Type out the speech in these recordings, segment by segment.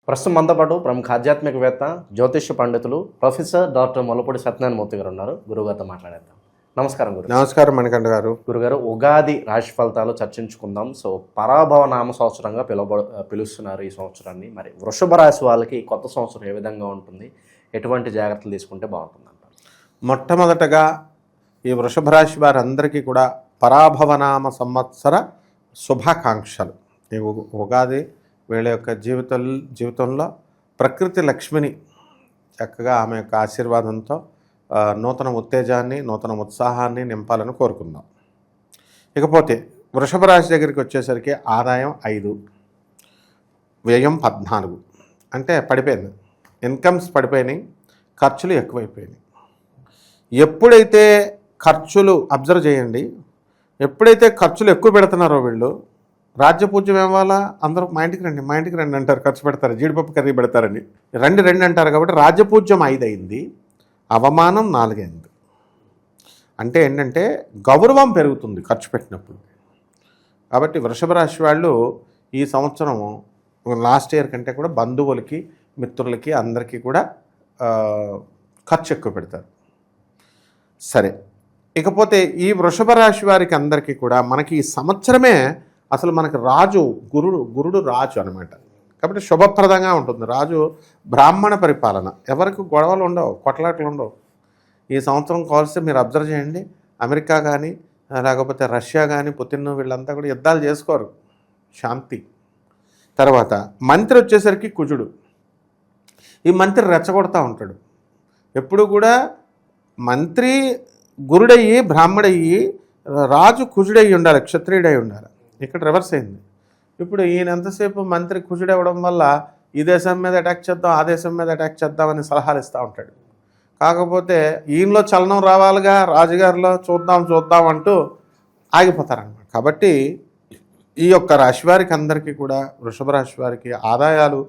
ప్రస్తుతం మనతో పాటు ప్రముఖ ఆధ్యాత్మికవేత్త జ్యోతిష్య పండితులు ప్రొఫెసర్ డాక్టర్ మొలపూడి సత్యనారాయణమూర్తి గారు ఉన్నారు. గురుగారితో మాట్లాడేద్దాం. నమస్కారం గురు. నమస్కారం మణికంఠ గారు. గురుగారు, ఉగాది రాశి ఫలితాలు చర్చించుకుందాం. సో పరాభవ నామ సంవత్సరంగా పిలుస్తున్నారు ఈ సంవత్సరాన్ని. మరి వృషభ రాశి వాళ్ళకి కొత్త సంవత్సరం ఏ విధంగా ఉంటుంది, ఎటువంటి జాగ్రత్తలు తీసుకుంటే బాగుంటుంది అంటారు? మొట్టమొదటగా ఈ వృషభ రాశి వారందరికీ కూడా పరాభవనామ సంవత్సర శుభాకాంక్షలు. ఈ ఉగాది వీళ్ళ యొక్క జీవితంలో ప్రకృతి లక్ష్మిని చక్కగా ఆమె యొక్క ఆశీర్వాదంతో నూతన ఉత్తేజాన్ని, నూతన ఉత్సాహాన్ని నింపాలని కోరుకుందాం. ఇకపోతే వృషభ రాశి దగ్గరికి వచ్చేసరికి ఆదాయం 5, వ్యయం 14. అంటే పడిపోయింది, ఇన్కమ్స్ పడిపోయినాయి, ఖర్చులు ఎక్కువైపోయినాయి. ఎప్పుడైతే ఖర్చులు అబ్జర్వ్ చేయండి, ఎప్పుడైతే ఖర్చులు ఎక్కువ పెడుతున్నారో వీళ్ళు, రాజ్యపూజ్యం ఏమవాలా, అందరూ మా ఇంటికి రండి అంటారు, ఖర్చు పెడతారు, జీడిపప్పు కర్రీ పెడతారని రెండు అంటారు. కాబట్టి రాజ్యపూజ్యం 5 అయింది, అవమానం 4 అయింది. అంటే ఏంటంటే గౌరవం పెరుగుతుంది ఖర్చు పెట్టినప్పుడు. కాబట్టి వృషభ రాశి వాళ్ళు ఈ సంవత్సరం లాస్ట్ ఇయర్ కంటే కూడా బంధువులకి, మిత్రులకి, అందరికీ కూడా ఖర్చు ఎక్కువ పెడతారు. సరే, ఇకపోతే ఈ వృషభ రాశి వారికి అందరికీ కూడా మనకి ఈ సంవత్సరమే అసలు మనకి రాజు గురుడు రాజు అనమాట. కాబట్టి శుభప్రదంగా ఉంటుంది. రాజు బ్రాహ్మణ పరిపాలన, ఎవరికి గొడవలు ఉండవు, కొట్లాటలు ఉండవు. ఈ సంవత్సరం కావాల్సి మీరు అబ్జర్వ్ చేయండి, అమెరికా కానీ లేకపోతే రష్యా కానీ పుతిన్ వీళ్ళంతా కూడా యుద్ధాలు చేసుకోరు, శాంతి. తర్వాత మంత్రి వచ్చేసరికి కుజుడు. ఈ మంత్రి రెచ్చగొడతా ఉంటాడు. ఎప్పుడు కూడా మంత్రి గురుడయ్యి బ్రాహ్మడయ్యి రాజు కుజుడయ్యి ఉండాలి, క్షత్రియుడై ఉండాలి. ఇక్కడ రివర్స్ అయింది. ఇప్పుడు ఈయన ఎంతసేపు మంత్రి కుజుడవ్వడం వల్ల ఈ దేశం మీద అటాక్ చేద్దాం, ఆ దేశం మీద అటాక్ చేద్దామని సలహాలు ఇస్తూ ఉంటాడు. కాకపోతే ఈయనలో చలనం రావాలిగా, రాజుగారిలో చూద్దాం అంటూ ఆగిపోతారన్నమాట. కాబట్టి ఈ యొక్క రాశి వారికి అందరికీ కూడా, వృషభ రాశి వారికి ఆదాయాలు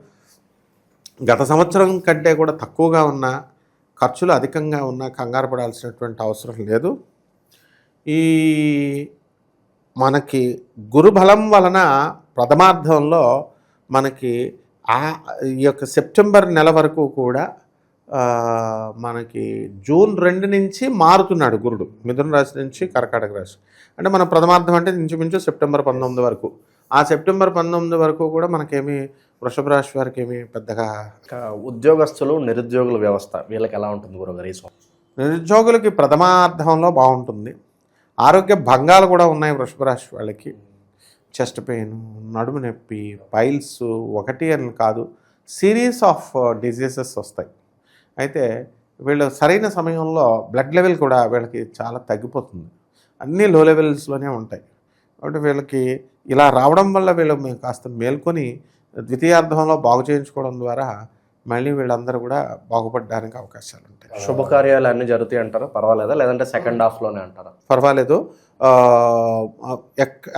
గత సంవత్సరం కంటే కూడా తక్కువగా ఉన్నా, ఖర్చులు అధికంగా ఉన్నా కంగారు పడాల్సినటువంటి అవసరం లేదు. ఈ మనకి గురుబలం వలన ప్రథమార్థంలో మనకి ఈ యొక్క సెప్టెంబర్ నెల వరకు కూడా మనకి జూన్ 2 నుంచి మారుతున్నాడు గురుడు, మిథున రాశి నుంచి కర్కాటక రాశి. అంటే మన ప్రథమార్థం అంటే ఇంచుమించు సెప్టెంబర్ 19 వరకు. ఆ సెప్టెంబర్ 19 వరకు కూడా మనకేమి వృషభ రాశి వారికి ఏమి పెద్దగా. ఉద్యోగస్తులు, నిరుద్యోగుల వ్యవస్థ వీళ్ళకి ఎలా ఉంటుంది గురుగారు? నిరుద్యోగులకి ప్రథమార్థంలో బాగుంటుంది. ఆరోగ్య భంగాలు కూడా ఉన్నాయి వృషభ రాశి వాళ్ళకి. చెస్ట్ పెయిన్, నడుము నొప్పి, పైల్స్, ఒకటి అని కాదు, సిరీస్ ఆఫ్ డిజీజెస్ వస్తాయి. అయితే వీళ్ళు సరైన సమయంలో బ్లడ్ లెవెల్ కూడా వీళ్ళకి చాలా తగ్గిపోతుంది, అన్నీ లో లెవెల్స్లోనే ఉంటాయి. కాబట్టి వీళ్ళకి ఇలా రావడం వల్ల వీళ్ళు కాస్త మేల్కొని ద్వితీయార్థంలో బాగు చేయించుకోవడం ద్వారా మళ్ళీ వీళ్ళందరూ కూడా బాగుపడడానికి అవకాశాలు ఉంటాయి. శుభకార్యాలు అన్నీ జరుగుతాయి అంటారా? పర్వాలేదా? లేదంటే సెకండ్ హాఫ్లోనే అంటారా? పర్వాలేదు.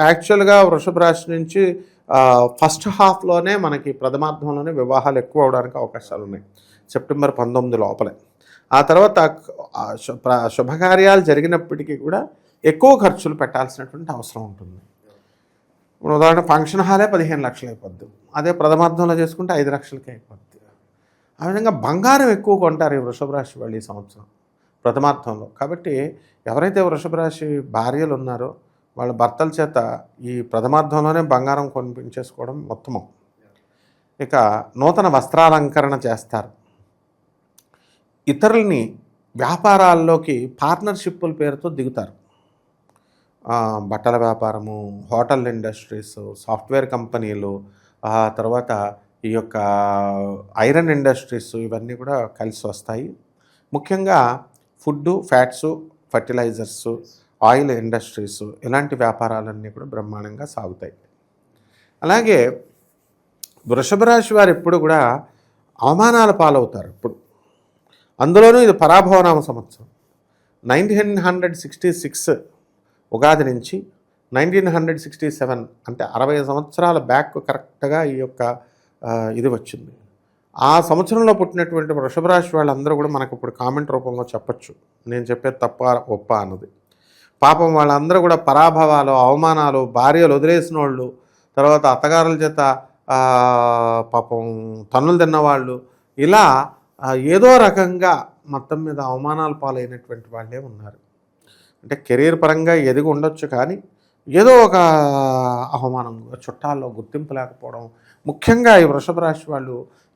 యాక్చువల్గా వృషభ రాశి నుంచి ఫస్ట్ హాఫ్లోనే మనకి ప్రథమార్థంలోనే వివాహాలు ఎక్కువ అవడానికి అవకాశాలు ఉన్నాయి, సెప్టెంబర్ 19 లోపలే. ఆ తర్వాత శుభకార్యాలు జరిగినప్పటికీ కూడా ఎక్కువ ఖర్చులు పెట్టాల్సినటువంటి అవసరం ఉంటుంది. ఇప్పుడు ఉదాహరణ ఫంక్షన్ హాలే 15 లక్షలు అయిపోద్ది, అదే ప్రథమార్థంలో చేసుకుంటే 5 లక్షలకి అయిపోద్ది. ఆ విధంగా బంగారం ఎక్కువ కొంటారు ఈ వృషభ రాశి వాళ్ళు ఈ సంవత్సరం ప్రథమార్థంలో. కాబట్టి ఎవరైతే వృషభ రాశి భార్యలు ఉన్నారో వాళ్ళ భర్తల చేత ఈ ప్రథమార్థంలోనే బంగారం కొనిపించేసుకోవడం ఉత్తమం. ఇక నూతన వస్త్రాలంకరణ చేస్తారు. ఇతరుల్ని వ్యాపారాల్లోకి పార్ట్నర్షిప్పుల పేరుతో దిగుతారు. బట్టల వ్యాపారము, హోటల్ ఇండస్ట్రీస్, సాఫ్ట్వేర్ కంపెనీలు, తర్వాత ఈ యొక్క ఐరన్ ఇండస్ట్రీస్, ఇవన్నీ కూడా కలిసి వస్తాయి. ముఖ్యంగా ఫుడ్డు, ఫ్యాట్సు, ఫర్టిలైజర్సు, ఆయిల్ ఇండస్ట్రీస్, ఇలాంటి వ్యాపారాలన్నీ కూడా బ్రహ్మాండంగా సాగుతాయి. అలాగే వృషభ రాశి వారు ఎప్పుడు కూడా అవమానాల పాలవుతారు ఇప్పుడు. అందులోనూ ఇది పరాభవనామ సంవత్సరం. 1966 ఉగాది నుంచి 1967 అంటే 60 సంవత్సరాల బ్యాక్ కరెక్ట్గా ఈ యొక్క ఇది వచ్చింది. ఆ సంవత్సరంలో పుట్టినటువంటి వృషభ రాశి వాళ్ళందరూ కూడా మనకు ఇప్పుడు కామెంట్ రూపంలో చెప్పచ్చు, నేను చెప్పేది తప్ప ఒప్ప అన్నది. పాపం వాళ్ళందరూ కూడా పరాభవాలు, అవమానాలు, భార్యలు వదిలేసిన వాళ్ళు, తర్వాత అత్తగారుల చేత పాపం తన్నులు తిన్నవాళ్ళు, ఇలా ఏదో రకంగా మొత్తం మీద అవమానాల పాలైనటువంటి వాళ్ళే ఉన్నారు. అంటే కెరీర్ పరంగా ఎదిగి ఉండొచ్చు, కానీ ఏదో ఒక అవమానం, చుట్టాల్లో గుర్తింపు లేకపోవడం, ముఖ్యంగా ఈ వృషభ రాశి వాళ్ళు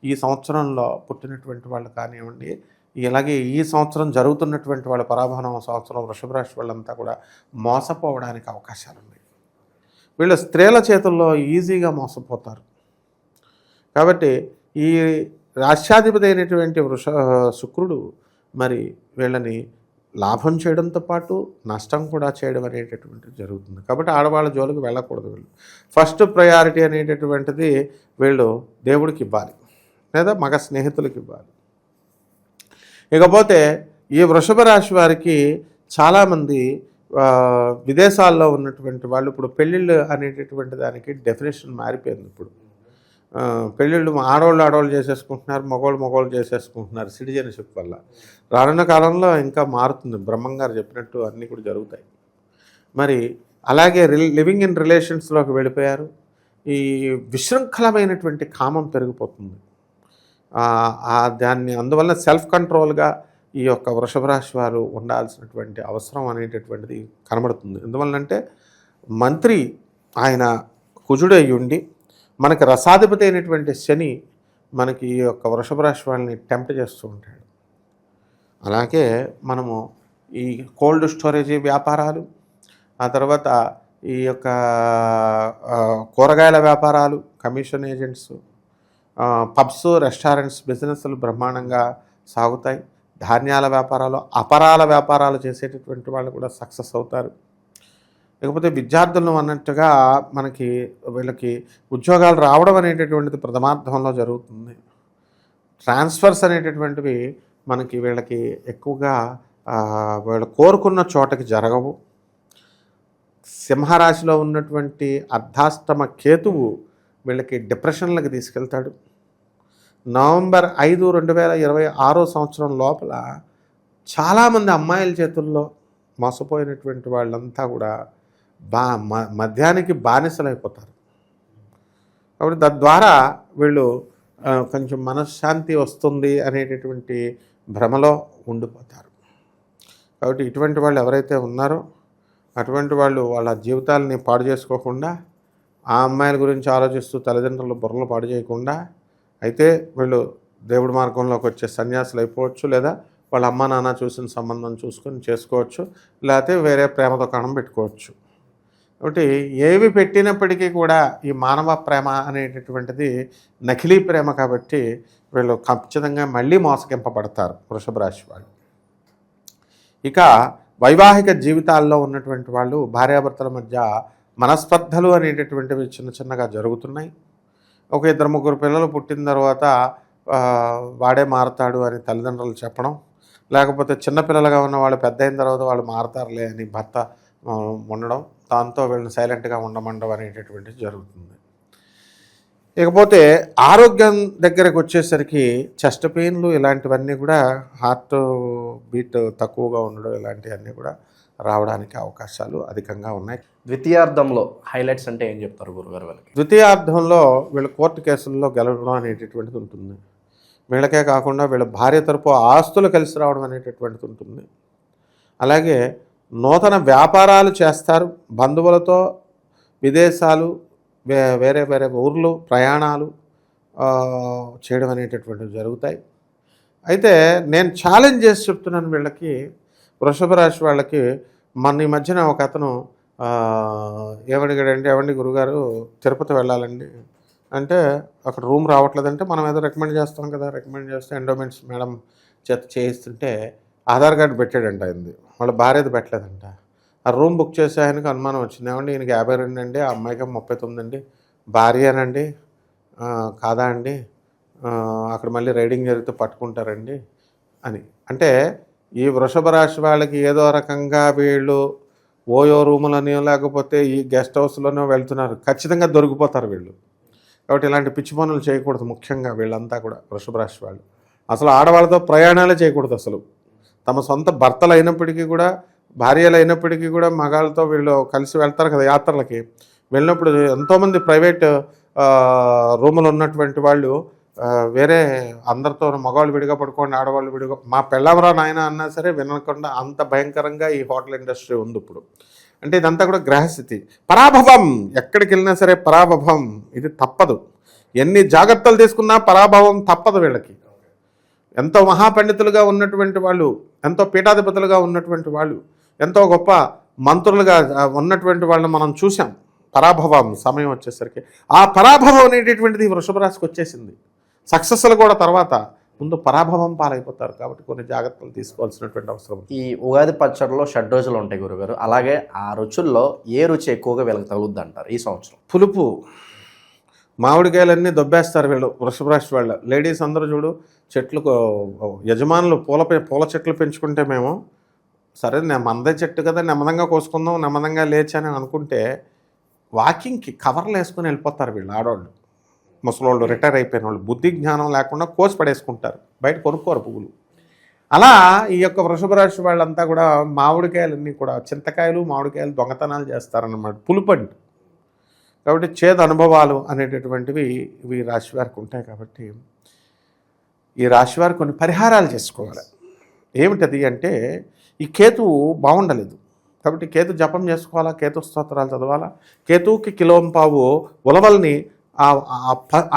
ఈ సంవత్సరంలో పుట్టినటువంటి వాళ్ళు కానివ్వండి, ఇలాగే ఈ సంవత్సరం జరుగుతున్నటువంటి వాళ్ళ పరాభవనం సంవత్సరం వృషభ రాశి వాళ్ళంతా కూడా మోసపోవడానికి అవకాశాలు ఉన్నాయి. వీళ్ళు స్త్రీల చేతుల్లో ఈజీగా మోసపోతారు. కాబట్టి ఈ రాష్ట్రాధిపతి అయినటువంటి శుక్రుడు మరి వీళ్ళని లాభం చేయడంతో పాటు నష్టం కూడా చేయడం అనేటటువంటిది జరుగుతుంది. కాబట్టి ఆడవాళ్ళ జోలికి వెళ్ళకూడదు. వీళ్ళు ఫస్ట్ ప్రయారిటీ అనేటటువంటిది వీళ్ళు దేవుడికి ఇవ్వాలి, లేదా మగ స్నేహితులకి ఇవ్వాలి. ఇకపోతే ఈ వృషభ రాశి వారికి చాలామంది విదేశాల్లో ఉన్నటువంటి వాళ్ళు ఇప్పుడు పెళ్ళిళ్ళు అనేటటువంటి దానికి డెఫినేషన్ మారిపోయింది. ఇప్పుడు పెళ్ళిళ్ళు ఆడవాళ్ళు చేసేసుకుంటున్నారు, మగవాళ్ళు చేసేసుకుంటున్నారు సిటిజన్షిప్ వల్ల. రానున్న కాలంలో ఇంకా మారుతుంది, బ్రహ్మంగారు చెప్పినట్టు అన్నీ కూడా జరుగుతాయి. మరి అలాగే లివింగ్ ఇన్ రిలేషన్స్లోకి వెళ్ళిపోయారు. ఈ విశృంఖలమైనటువంటి కామం పెరిగిపోతుంది. దాన్ని అందువల్ల సెల్ఫ్ కంట్రోల్గా ఈ యొక్క వృషభ రాశి వారు ఉండాల్సినటువంటి అవసరం అనేటటువంటిది కనబడుతుంది. ఎందువల్లంటే మంత్రి ఆయన కుజుడై ఉండి మనకి రసాధిపతి అయినటువంటి శని మనకి ఈ యొక్క వృషభ రాశి వాళ్ళని టెంప్ట్ చేస్తూ ఉంటాడు. అలాగే మనము ఈ కోల్డ్ స్టోరేజ్ వ్యాపారాలు, ఆ తర్వాత ఈ యొక్క కూరగాయల వ్యాపారాలు, కమిషన్ ఏజెంట్స్, పబ్స్, రెస్టారెంట్స్ బిజినెస్లు బ్రహ్మాండంగా సాగుతాయి. ధాన్యాల వ్యాపారాలు, అపరాల వ్యాపారాలు చేసేటటువంటి వాళ్ళు కూడా సక్సెస్ అవుతారు. లేకపోతే విద్యార్థులను అన్నట్టుగా మనకి వీళ్ళకి ఉద్యోగాలు రావడం అనేటటువంటిది ప్రథమార్థంలో జరుగుతుంది. ట్రాన్స్ఫర్స్ అనేటటువంటివి మనకి వీళ్ళకి ఎక్కువగా వీళ్ళు కోరుకున్న చోటకి జరగవు. సింహరాశిలో ఉన్నటువంటి అర్ధాష్టమ కేతువు వీళ్ళకి డిప్రెషన్లకు తీసుకెళ్తాడు. నవంబర్ 5, 2026 సంవత్సరం లోపల చాలామంది అమ్మాయిల చేతుల్లో మోసపోయినటువంటి వాళ్ళంతా కూడా మద్యానికి బానిసలైపోతారు. కాబట్టి తద్వారా వీళ్ళు కొంచెం మనశ్శాంతి వస్తుంది అనేటటువంటి భ్రమలో ఉండిపోతారు. కాబట్టి ఇటువంటి వాళ్ళు ఎవరైతే ఉన్నారో అటువంటి వాళ్ళు వాళ్ళ జీవితాలని పాడు చేసుకోకుండా, ఆ అమ్మాయిల గురించి ఆలోచిస్తూ తల్లిదండ్రులు బుర్రలు పాడు చేయకుండా అయితే వీళ్ళు దేవుడి మార్గంలోకి వచ్చే సన్యాసులు అయిపోవచ్చు, లేదా వాళ్ళ అమ్మ నాన్న చూసిన సంబంధం చూసుకొని చేసుకోవచ్చు, లేకపోతే వేరే ప్రేమతో కణం పెట్టుకోవచ్చు. కాబట్టి ఏవి పెట్టినప్పటికీ కూడా ఈ మానవ ప్రేమ అనేటటువంటిది నకిలీ ప్రేమ. కాబట్టి వీళ్ళు ఖచ్చితంగా మళ్ళీ మోసగింపబడతారు వృషభ రాశి వాళ్ళు. ఇక వైవాహిక జీవితాల్లో ఉన్నటువంటి వాళ్ళు భార్యాభర్తల మధ్య మనస్పర్ధలు అనేటటువంటివి చిన్నగా జరుగుతున్నాయి. ఒక 2-3 పిల్లలు పుట్టిన తర్వాత వాడే మారతాడు అని తల్లిదండ్రులు చెప్పడం, లేకపోతే చిన్నపిల్లలుగా ఉన్న వాళ్ళు పెద్ద అయిన తర్వాత వాళ్ళు మారతారులే అని భర్త ఉండడం, దాంతో వీళ్ళని సైలెంట్గా ఉండమండం అనేటటువంటిది జరుగుతుంది. ఇకపోతే ఆరోగ్యం దగ్గరకు వచ్చేసరికి చెస్ట్ పెయిన్లు ఇలాంటివన్నీ కూడా, హార్ట్ బీట్ తక్కువగా ఉండడం ఇలాంటివన్నీ కూడా రావడానికి అవకాశాలు అధికంగా ఉన్నాయి. ద్వితీయార్థంలో హైలైట్స్ అంటే ఏం చెప్తారు గురుగారు వాళ్ళకి? ద్వితీయార్థంలో వీళ్ళు కోర్టు కేసుల్లో గెలవడం అనేటటువంటిది ఉంటుంది. వీళ్ళకే కాకుండా వీళ్ళ భార్య తరపు ఆస్తులు కలిసి రావడం అనేటటువంటిది ఉంటుంది. అలాగే నూతన వ్యాపారాలు చేస్తారు. బంధువులతో విదేశాలు, వేరే ఊర్లు ప్రయాణాలు చేయడం అనేటటువంటివి జరుగుతాయి. అయితే నేను ఛాలెంజ్ చేసి చెప్తున్నాను వీళ్ళకి, వృషభ రాశి వాళ్ళకి. ఈ మధ్యన ఒక అతను ఏమడిగాడంటే, ఏమండి గురుగారు తిరుపతి వెళ్ళాలండి అంటే అక్కడ రూమ్ రావట్లేదంటే మనం ఏదో రికమెండ్ చేస్తాం కదా, రికమెండ్ చేస్తే ఎండోమెంట్స్ మేడం చేత చేయిస్తుంటే ఆధార్ కార్డు పెట్టాడంట ఆయనది, వాళ్ళ భార్యది పెట్టలేదంట. ఆ రూమ్ బుక్ చేసే ఆయనకు అనుమానం వచ్చింది, ఏమండి ఈయనకి 52 అండి, ఆ అమ్మాయికి 39 అండి, భార్యనండి కాదా అండి, అక్కడ మళ్ళీ రైడింగ్ జరిగితే పట్టుకుంటారండి అని. అంటే ఈ వృషభ రాశి వాళ్ళకి ఏదో రకంగా వీళ్ళు ఓయో రూములని లేకపోతే ఈ గెస్ట్ హౌస్లోనో వెళ్తున్నారు, ఖచ్చితంగా దొరికిపోతారు వీళ్ళు. కాబట్టి ఇలాంటి పిచ్చి పనులు చేయకూడదు. ముఖ్యంగా వీళ్ళంతా కూడా వృషభ రాశి వాళ్ళు అసలు ఆడవాళ్ళతో ప్రయాణాలే చేయకూడదు. అసలు తమ సొంత భర్తలు అయినప్పటికీ కూడా, భార్యలు అయినప్పటికీ కూడా మగాళ్ళతో వీళ్ళు కలిసి వెళ్తారు కదా యాత్రలకి. వెళ్ళినప్పుడు ఎంతోమంది ప్రైవేట్ రూములు ఉన్నటువంటి వాళ్ళు వేరే అందరితో మగవాళ్ళు విడిగా పడుకోండి, ఆడవాళ్ళు విడిగా, మా పెళ్ళవరా నాయన అన్నా సరే వినకుండా అంత భయంకరంగా ఈ హోటల్ ఇండస్ట్రీ ఉంది ఇప్పుడు. అంటే ఇదంతా కూడా గ్రహస్థితి. పరాభవం, ఎక్కడికి వెళ్ళినా సరే పరాభవం, ఇది తప్పదు. ఎన్ని జాగ్రత్తలు తీసుకున్నా పరాభవం తప్పదు వీళ్ళకి. ఎంతో మహాపండితులుగా ఉన్నటువంటి వాళ్ళు, ఎంతో పీఠాధిపతులుగా ఉన్నటువంటి వాళ్ళు, ఎంతో గొప్ప మంత్రులుగా ఉన్నటువంటి వాళ్ళని మనం చూసాం. పరాభవం సమయం వచ్చేసరికి ఆ పరాభవం అనేటటువంటిది వృషభ రాశికి వచ్చేసింది. సక్సెస్లు కూడా తర్వాత ముందు పరాభవం పాలైపోతారు. కాబట్టి కొన్ని జాగ్రత్తలు తీసుకోవాల్సినటువంటి అవసరం. ఈ ఉగాది పచ్చడిలో 6 రోజులు ఉంటాయి గురుగారు. అలాగే ఆ రుచుల్లో ఏ రుచి ఎక్కువగా వీళ్ళకి తగులుద్ది అంటారు ఈ సంవత్సరం? పులుపు, మామిడికాయలన్నీ దొబ్బేస్తారు వీళ్ళు వృషభ రాశి వాళ్ళ. లేడీస్ అందరూ చూడు, చెట్లు యజమానులు పూల చెట్లు పెంచుకుంటే మేము సరే మనదే చెట్టు కదా నెమ్మదంగా కోసుకుందాం, నెమ్మదంగా లేచని అనుకుంటే వాకింగ్కి కవర్లు వేసుకొని వెళ్ళిపోతారు వీళ్ళు ఆడవాళ్ళు. ముసలోళ్ళు, రిటైర్ అయిపోయిన వాళ్ళు, బుద్ధి జ్ఞానం లేకుండా కోసి పడేసుకుంటారు, బయట కొనుక్కోరు పువ్వులు. అలా ఈ యొక్క వృషభ రాశి వాళ్ళంతా కూడా మామిడికాయలన్నీ కూడా, చింతకాయలు మామిడికాయలు దొంగతనాలు చేస్తారన్నమాట, పులుపండి. కాబట్టి చేదు అనుభవాలు అనేటటువంటివి ఇవి రాశి వారికి ఉంటాయి. కాబట్టి ఈ రాశి వారు కొన్ని పరిహారాలు చేసుకోవాలి. ఏమిటది అంటే, ఈ కేతువు బాగుండలేదు కాబట్టి కేతు జపం చేసుకోవాలా, కేతు స్తోత్రాలు చదవాలా. కేతువుకి కిలోంపావు ఉలవల్ని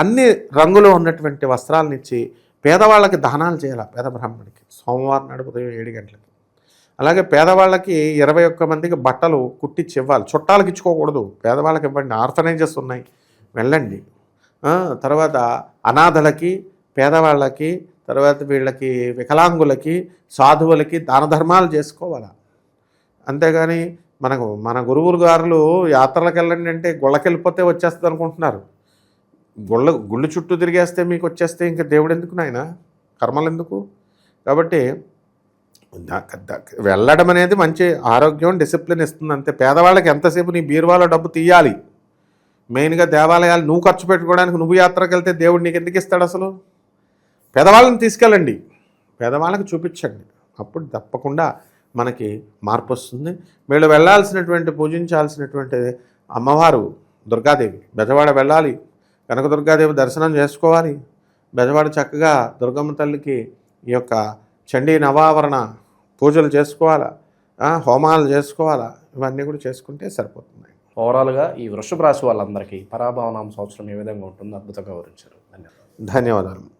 అన్ని రంగులో ఉన్నటువంటి వస్త్రాలను ఇచ్చి పేదవాళ్ళకి దానాలు చేయాలి. పేద బ్రాహ్మణికి సోమవారం నాడు ఉదయం 7 గంటలకి. అలాగే పేదవాళ్ళకి 21 మందికి బట్టలు కుట్టించి ఇవ్వాలి. చుట్టాలకు ఇచ్చుకోకూడదు, పేదవాళ్ళకి ఇవ్వండి. ఆర్ఫనైజెస్ ఉన్నాయి, వెళ్ళండి. తర్వాత అనాథలకి, పేదవాళ్ళకి, తర్వాత వీళ్ళకి వికలాంగులకి, సాధువులకి దాన ధర్మాలు చేసుకోవాలి. అంతేగాని మన గురువులు గారులు యాత్రలకు వెళ్ళండి అంటే గుళ్ళకెళ్ళిపోతే వచ్చేస్తుంది అనుకుంటున్నారు. గుళ్ళు చుట్టూ తిరిగేస్తే మీకు వచ్చేస్తే ఇంకా దేవుడు ఎందుకు నాయన, కర్మలు ఎందుకు? కాబట్టి వెళ్ళడం అనేది మంచి ఆరోగ్యం, డిసిప్లిన్ ఇస్తుంది అంతే. పేదవాళ్ళకి ఎంతసేపు నీ బీరువాలో డబ్బు తీయాలి. మెయిన్గా దేవాలయాలు నువ్వు ఖర్చు పెట్టుకోవడానికి నువ్వు యాత్రకు వెళ్తే దేవుడు నీకు ఎందుకు ఇస్తాడు అసలు? పేదవాళ్ళని తీసుకెళ్ళండి, పేదవాళ్ళకి చూపించండి, అప్పుడు తప్పకుండా మనకి మార్పు వస్తుంది. వీళ్ళు వెళ్ళాల్సినటువంటి పూజించాల్సినటువంటి అమ్మవారు దుర్గాదేవి. బెజవాడ వెళ్ళాలి, కనకదుర్గాదేవి దర్శనం చేసుకోవాలి. బెజవాడ చక్కగా దుర్గమ్మ తల్లికి ఈ యొక్క చండీ నవావరణ పూజలు చేసుకోవాలా, హోమాలు చేసుకోవాలా. ఇవన్నీ కూడా చేసుకుంటే సరిపోతుంది. ఓవరాల్గా ఈ వృషభ రాశి వాళ్ళందరికీ పరాభవనామ సంవత్సరం ఏ విధంగా ఉంటుందో అద్భుతంగా వివరించారు. ధన్యవాదాలు. ధన్యవాదాలు.